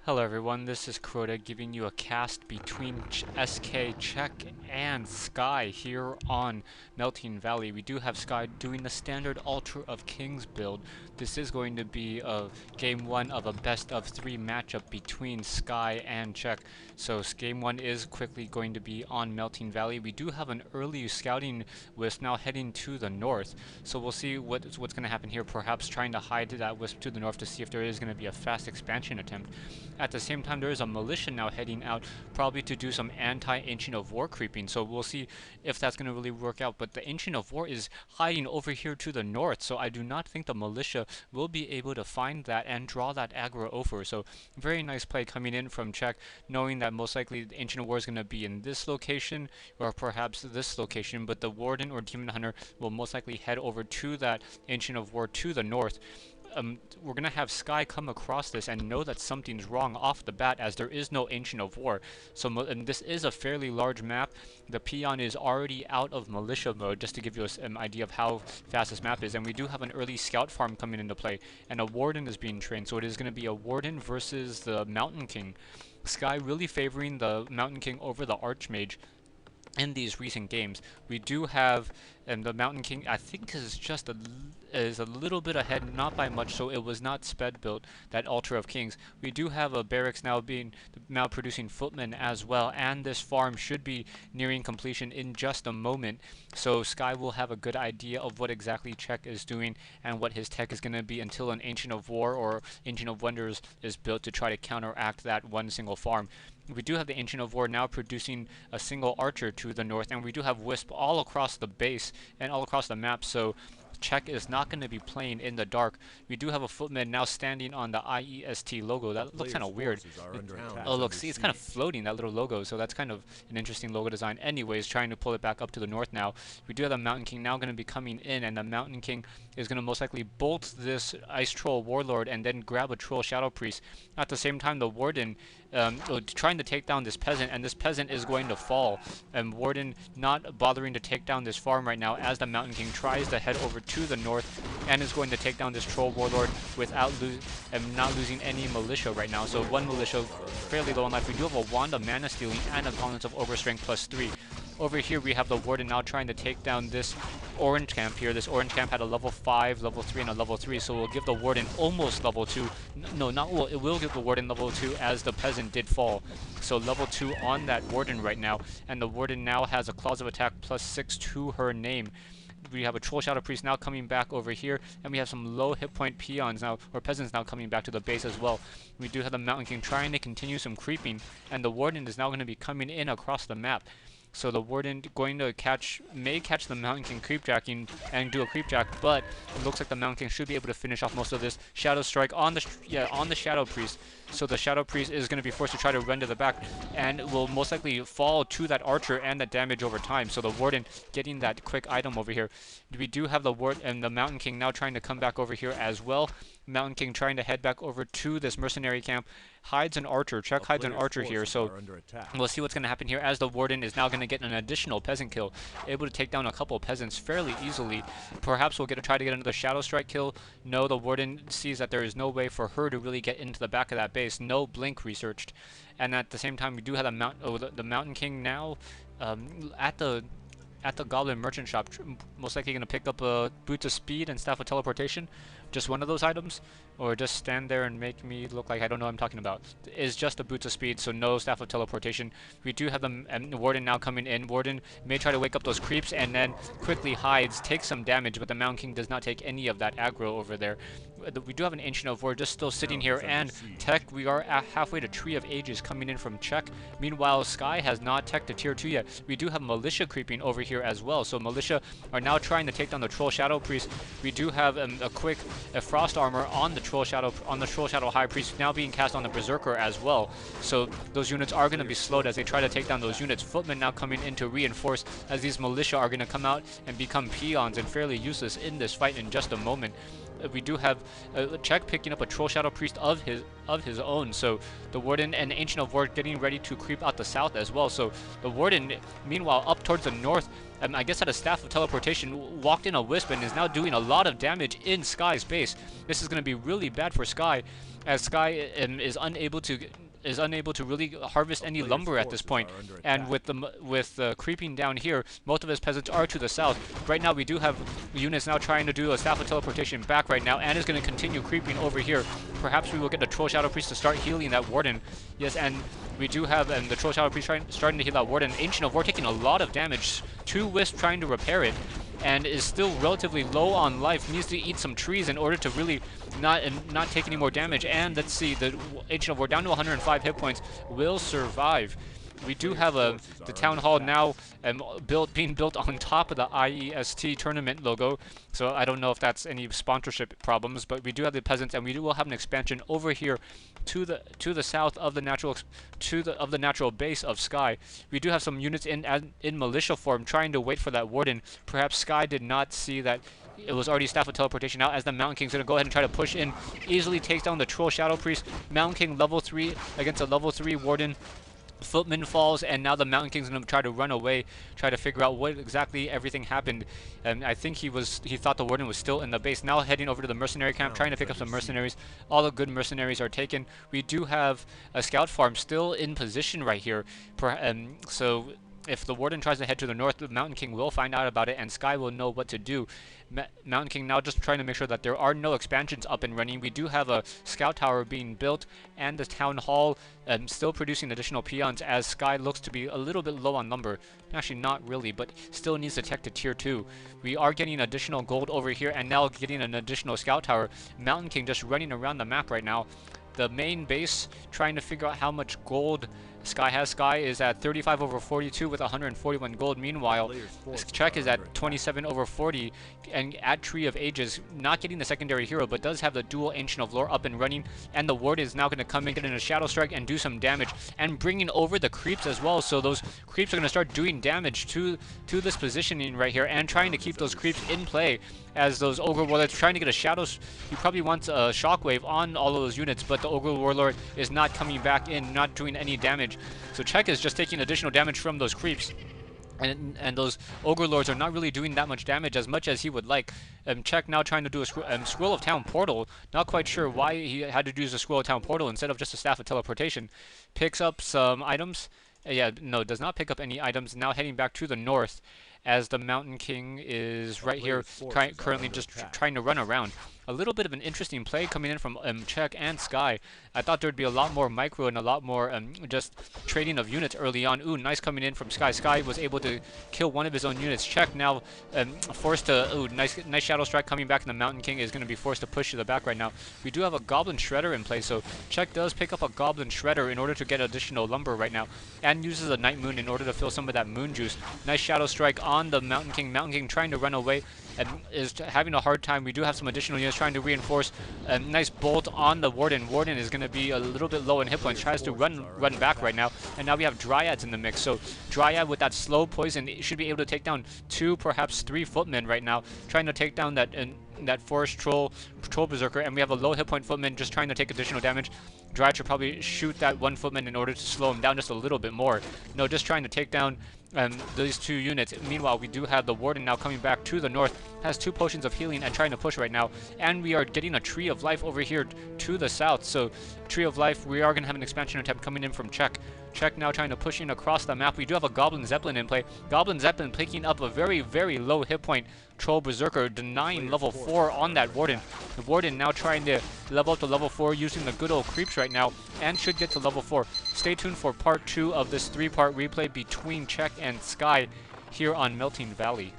Hello everyone, this is Crota giving you a cast between SK, Czech, and Sky here on Melting Valley. We do have Sky doing the standard Ultra of Kings build. This is going to be a game 1 of a best of 3 matchup between Sky and Czech. So game 1 is quickly going to be on Melting Valley. We do have an early scouting wisp now heading to the north. So we'll see what's going to happen here, perhaps trying to hide that wisp to the north to see if there is going to be a fast expansion attempt. At the same time, there is a militia now heading out, probably to do some anti-Ancient of War creeping, so we'll see if that's going to really work out. But the Ancient of War is hiding over here to the north, so I do not think the militia will be able to find that and draw that aggro over. So very nice play coming in from Czech, knowing that most likely the Ancient of War is going to be in this location, or perhaps this location, but the Warden or Demon Hunter will most likely head over to that Ancient of War to the north. We're going to have Sky come across this and know that something's wrong off the bat, as there is no Ancient of War. So and this is a fairly large map. The peon is already out of militia mode, just to give you an idea of how fast this map is. And we do have an early scout farm coming into play, and a Warden is being trained. So it is going to be a Warden versus the Mountain King. Sky really favoring the Mountain King over the Archmage in these recent games. We do have the Mountain King, I think, is a little bit ahead, not by much, so it was not sped built, that Ultra of Kings. We do have a barracks now producing footmen as well, and this farm should be nearing completion in just a moment. So Sky will have a good idea of what exactly Czech is doing and what his tech is going to be until an Ancient of War or Ancient of Wonders is built to try to counteract that one single farm. We do have the Ancient of War now producing a single archer to the north, and we do have Wisp all across the base and all across the map, so Czech is not going to be playing in the dark. We do have a footman now standing on the IEST logo. That looks kind of weird. Oh look, see, it's kind of floating, that little logo, so that's kind of an interesting logo design. Anyways, trying to pull it back up to the north now. We do have the Mountain King now going to be coming in, and the Mountain King is going to most likely bolt this Ice Troll Warlord and then grab a Troll Shadow Priest. At the same time, the Warden trying to take down this peasant, and this peasant is going to fall. And Warden not bothering to take down this farm right now, as the Mountain King tries to head over to the north and is going to take down this Troll Warlord without not losing any militia right now. So one militia fairly low on life. We do have a Wand of Mana Stealing and a Gauntlets of Overstrength +3. Over here we have the Warden now trying to take down this orange camp here. This orange camp had a level 5, level 3, and a level 3, so we'll give the Warden almost level 2. No, not well, it will give the Warden level 2, as the peasant did fall. So level 2 on that Warden right now, and the Warden now has a Claws of Attack +6 to her name. We have a Troll Shadow Priest now coming back over here, and we have some low hit point peons now, or peasants now, coming back to the base as well. We do have the Mountain King trying to continue some creeping, and the Warden is now going to be coming in across the map. So the Warden going to may catch the Mountain King creepjacking and do a creepjack, but it looks like the Mountain King should be able to finish off most of this. Shadow Strike on the Shadow Priest. So the Shadow Priest is going to be forced to try to run to the back, and will most likely fall to that archer and the damage over time. So the Warden getting that quick item over here. We do have the the Mountain King now trying to come back over here as well. Mountain King trying to head back over to this mercenary camp. Hides an archer. Czech hides an archer here, so we'll see what's going to happen here, as the Warden is now going to get an additional peasant kill, able to take down a couple of peasants fairly easily. Perhaps we'll try to get another Shadow Strike kill. No, the Warden sees that there is no way for her to really get into the back of that base. No blink researched. And at the same time, we do have the Mountain King now at the Goblin Merchant Shop, most likely going to pick up a Boots of Speed and Staff of Teleportation. Just one of those items, or just stand there and make me look like I don't know what I'm talking about. Is just a Boots of Speed, so no Staff of Teleportation. We do have the Warden now coming in. Warden may try to wake up those creeps and then quickly hides, takes some damage, but the Mountain King does not take any of that aggro over there. We do have an Ancient of War just still sitting here, and tech, we are at halfway to Tree of Ages coming in from Czech. Meanwhile, Sky has not teched to tier 2 yet. We do have militia creeping over here as well, so militia are now trying to take down the Troll Shadow Priest. We do have a Frost Armor on the Troll Shadow High Priest, now being cast on the Berserker as well. So those units are going to be slowed as they try to take down those units. Footmen now coming in to reinforce, as these militia are going to come out and become peons and fairly useless in this fight in just a moment. We do have Czech picking up a Troll Shadow Priest of his own, so the Warden and the Ancient of War getting ready to creep out the south as well. So the Warden, meanwhile, up towards the north, I guess had a staff of teleportation, walked in a wisp, and is now doing a lot of damage in Sky's base. This is going to be really bad for Sky, as Sky is unable to really harvest any lumber at this point. And with the creeping down here, most of his peasants are to the south. Right now we do have units now trying to do a staff of teleportation back right now, and is going to continue creeping over here. Perhaps we will get the Troll Shadow Priest to start healing that Warden. Yes, and we do have the Troll Shadow Priest starting to heal that Warden. Ancient of War taking a lot of damage. 2 Wisps trying to repair it, and is still relatively low on life. Needs to eat some trees in order to really not take any more damage. And let's see, the Ancient of War down to 105 hit points will survive. We do have the town hall now being built on top of the IEST tournament logo, so I don't know if that's any sponsorship problems, but we do have the peasants, and we will have an expansion over here to the south of the natural base of Sky. We do have some units in militia form trying to wait for that Warden. Perhaps Sky did not see that it was already staff of teleportation out, as the Mountain King's going to go ahead and try to push in, easily takes down the Troll Shadow Priest. Mountain King level 3 against a level 3 Warden. Footman falls, and now the Mountain King's going to try to run away, try to figure out what exactly everything happened. And I think he thought the Warden was still in the base. Now heading over to the mercenary camp, trying to pick up some mercenaries. All the good mercenaries are taken. We do have a scout farm still in position right here. So if the Warden tries to head to the north, the Mountain King will find out about it, and Sky will know what to do. Mountain King now just trying to make sure that there are no expansions up and running. We do have a scout tower being built, and the town hall still producing additional peons, as Sky looks to be a little bit low on lumber. Actually, not really, but still needs to tech to tier 2. We are getting additional gold over here, and now getting an additional scout tower. Mountain King just running around the map right now. The main base trying to figure out how much gold Sky has. Sky is at 35 over 42 with 141 gold. Meanwhile, Czech is at 27 over 40 and at Tree of Ages, not getting the secondary hero, but does have the dual Ancient of Lore up and running. And the Ward is now going to come in, get in a Shadow Strike, and do some damage, and bringing over the creeps as well. So those creeps are going to start doing damage to this positioning right here, and trying to keep those creeps in play. As those Ogre Warlords trying to get a Shadow, he probably wants a Shockwave on all of those units, but the Ogre Warlord is not coming back in, not doing any damage. So Czech is just taking additional damage from those creeps. And those Ogre Lords are not really doing that much as he would like. Czech now trying to do a Scroll of Town Portal. Not quite sure why he had to use a Scroll of Town Portal instead of just a Staff of Teleportation. Picks up some items. Yeah, no, does not pick up any items. Now heading back to the north, as the Mountain King is right here, currently just trying to run around. A little bit of an interesting play coming in from Czech and Sky. I thought there would be a lot more micro and a lot more just trading of units early on. Ooh, nice coming in from Sky. Sky was able to kill one of his own units. Czech now forced to... Ooh, nice Shadow Strike coming back, and the Mountain King is going to be forced to push to the back right now. We do have a Goblin Shredder in play, so Czech does pick up a Goblin Shredder in order to get additional lumber right now, and uses a Night Moon in order to fill some of that Moon Juice. Nice Shadow Strike on the Mountain King. Mountain King trying to run away and is having a hard time. We do have some additional units trying to reinforce. A nice bolt on the Warden. Warden is going to be a little bit low in hit points. Tries to run back right now. And now we have Dryads in the mix. So Dryad with that slow poison should be able to take down 2, perhaps 3 footmen right now. Trying to take down that Forest Troll Berserker. And we have a low hit point footman just trying to take additional damage. Dryad should probably shoot that 1 footman in order to slow him down just a little bit more. No, just trying to take down these 2 units. Meanwhile, we do have the Warden now coming back to the north, has 2 potions of healing and trying to push right now, and we are getting a Tree of Life over here to the south. So Tree of Life, we are going to have an expansion attempt coming in from Czech. Czech now trying to push in across the map. We do have a Goblin Zeppelin in play. Goblin Zeppelin picking up a very, very low hit point Troll Berserker, denying level 4 on that Warden. The Warden now trying to level up to level 4 using the good old creeps right now, and should get to level 4. Stay tuned for part 2 of this 3-part replay between Czech and Sky here on Melting Valley.